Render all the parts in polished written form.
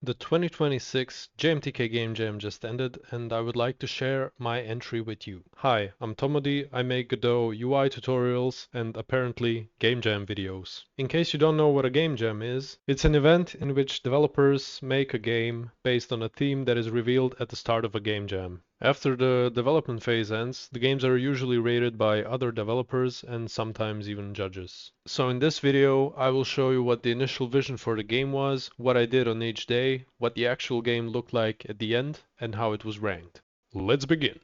The 2026 GMTK Game Jam just ended, and I would like to share my entry with you. Hi, I'm Tomody, I make Godot UI tutorials and apparently Game Jam videos. In case you don't know what a Game Jam is, it's an event in which developers make a game based on a theme that is revealed at the start of a Game Jam. After the development phase ends, the games are usually rated by other developers and sometimes even judges. So in this video, I will show you what the initial vision for the game was, what I did on each day, what the actual game looked like at the end, and how it was ranked. Let's begin!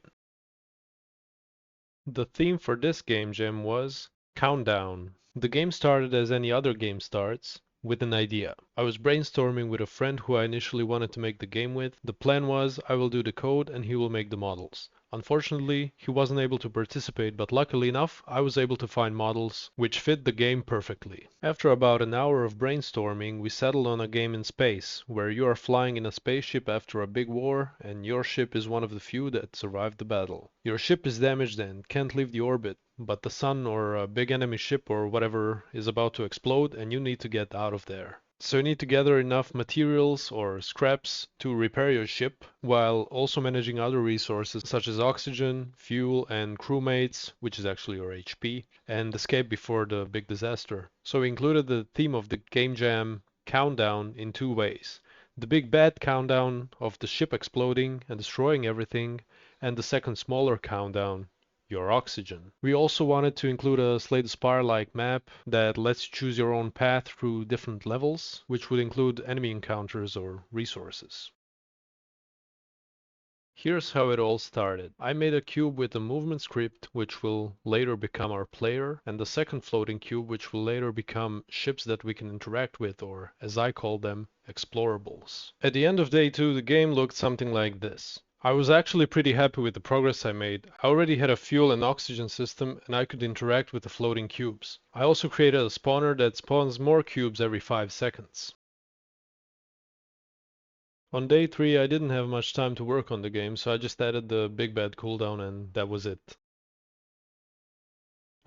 The theme for this game jam was Countdown. The game started as any other game starts, with an idea. I was brainstorming with a friend who I initially wanted to make the game with. The plan was I will do the code and he will make the models. Unfortunately, he wasn't able to participate, but luckily enough, I was able to find models which fit the game perfectly. After about an hour of brainstorming, we settled on a game in space, where you are flying in a spaceship after a big war, and your ship is one of the few that survived the battle. Your ship is damaged and can't leave the orbit, but the sun or a big enemy ship or whatever is about to explode and you need to get out of there. So you need to gather enough materials or scraps to repair your ship, while also managing other resources such as oxygen, fuel, and crewmates, which is actually your HP, and escape before the big disaster. So we included the theme of the game jam countdown in two ways. The big bad countdown of the ship exploding and destroying everything, and the second smaller countdown, your oxygen. We also wanted to include a Slay the Spire-like map that lets you choose your own path through different levels, which would include enemy encounters or resources. Here's how it all started. I made a cube with a movement script which will later become our player, and the second floating cube which will later become ships that we can interact with, or as I call them, explorables. At the end of day 2 the game looked something like this. I was actually pretty happy with the progress I made. I already had a fuel and oxygen system and I could interact with the floating cubes. I also created a spawner that spawns more cubes every 5 seconds. On day 3 I didn't have much time to work on the game, so I just added the big bad cooldown and that was it.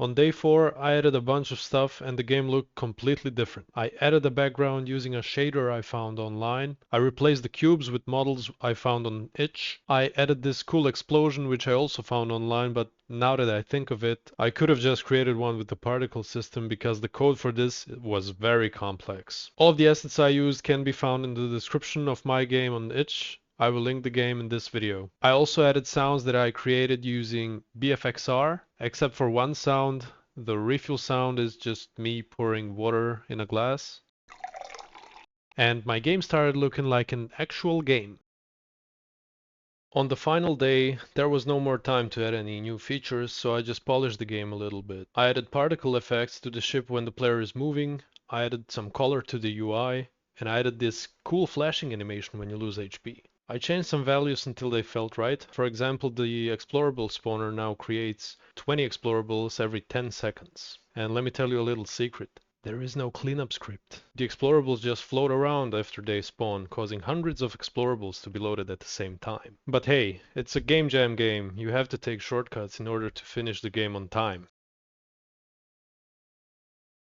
On day 4, I added a bunch of stuff and the game looked completely different. I added a background using a shader I found online. I replaced the cubes with models I found on itch. I added this cool explosion which I also found online, but now that I think of it, I could have just created one with the particle system because the code for this was very complex. All of the assets I used can be found in the description of my game on itch. I will link the game in this video. I also added sounds that I created using BFXR, except for one sound. The refill sound is just me pouring water in a glass. And my game started looking like an actual game. On the final day, there was no more time to add any new features, so I just polished the game a little bit. I added particle effects to the ship when the player is moving, I added some color to the UI, and I added this cool flashing animation when you lose HP. I changed some values until they felt right. For example, the explorable spawner now creates 20 explorables every 10 seconds. And let me tell you a little secret. There is no cleanup script. The explorables just float around after they spawn, causing hundreds of explorables to be loaded at the same time. But hey, it's a game jam game. You have to take shortcuts in order to finish the game on time.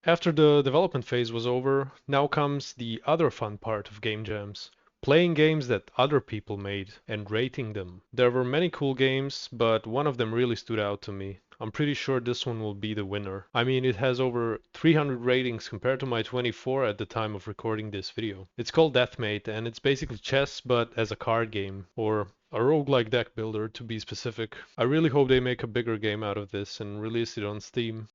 After the development phase was over, now comes the other fun part of game jams. Playing games that other people made and rating them. There were many cool games, but one of them really stood out to me. I'm pretty sure this one will be the winner. I mean, it has over 300 ratings compared to my 24 at the time of recording this video. It's called Deathmate and it's basically chess but as a card game, or a roguelike deck builder to be specific. I really hope they make a bigger game out of this and release it on Steam.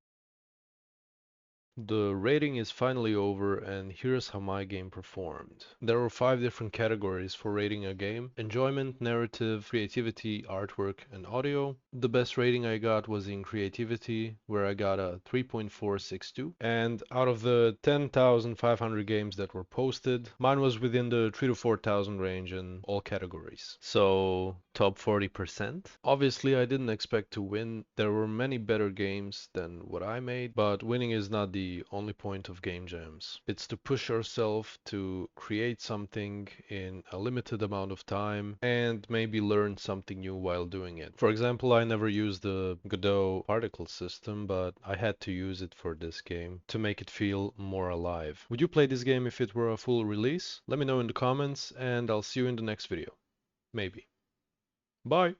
The rating is finally over and here's how my game performed. There were 5 different categories for rating a game: enjoyment, narrative, creativity, artwork, and audio. The best rating I got was in creativity, where I got a 3.462. And out of the 10,500 games that were posted, mine was within the 3 to 4,000 range in all categories. So, top 40%. Obviously, I didn't expect to win. There were many better games than what I made, but winning is not the the only point of game jams. It's to push ourselves to create something in a limited amount of time and maybe learn something new while doing it. For example, I never used the Godot particle system, but I had to use it for this game to make it feel more alive. Would you play this game if it were a full release? Let me know in the comments, and I'll see you in the next video. Maybe. Bye!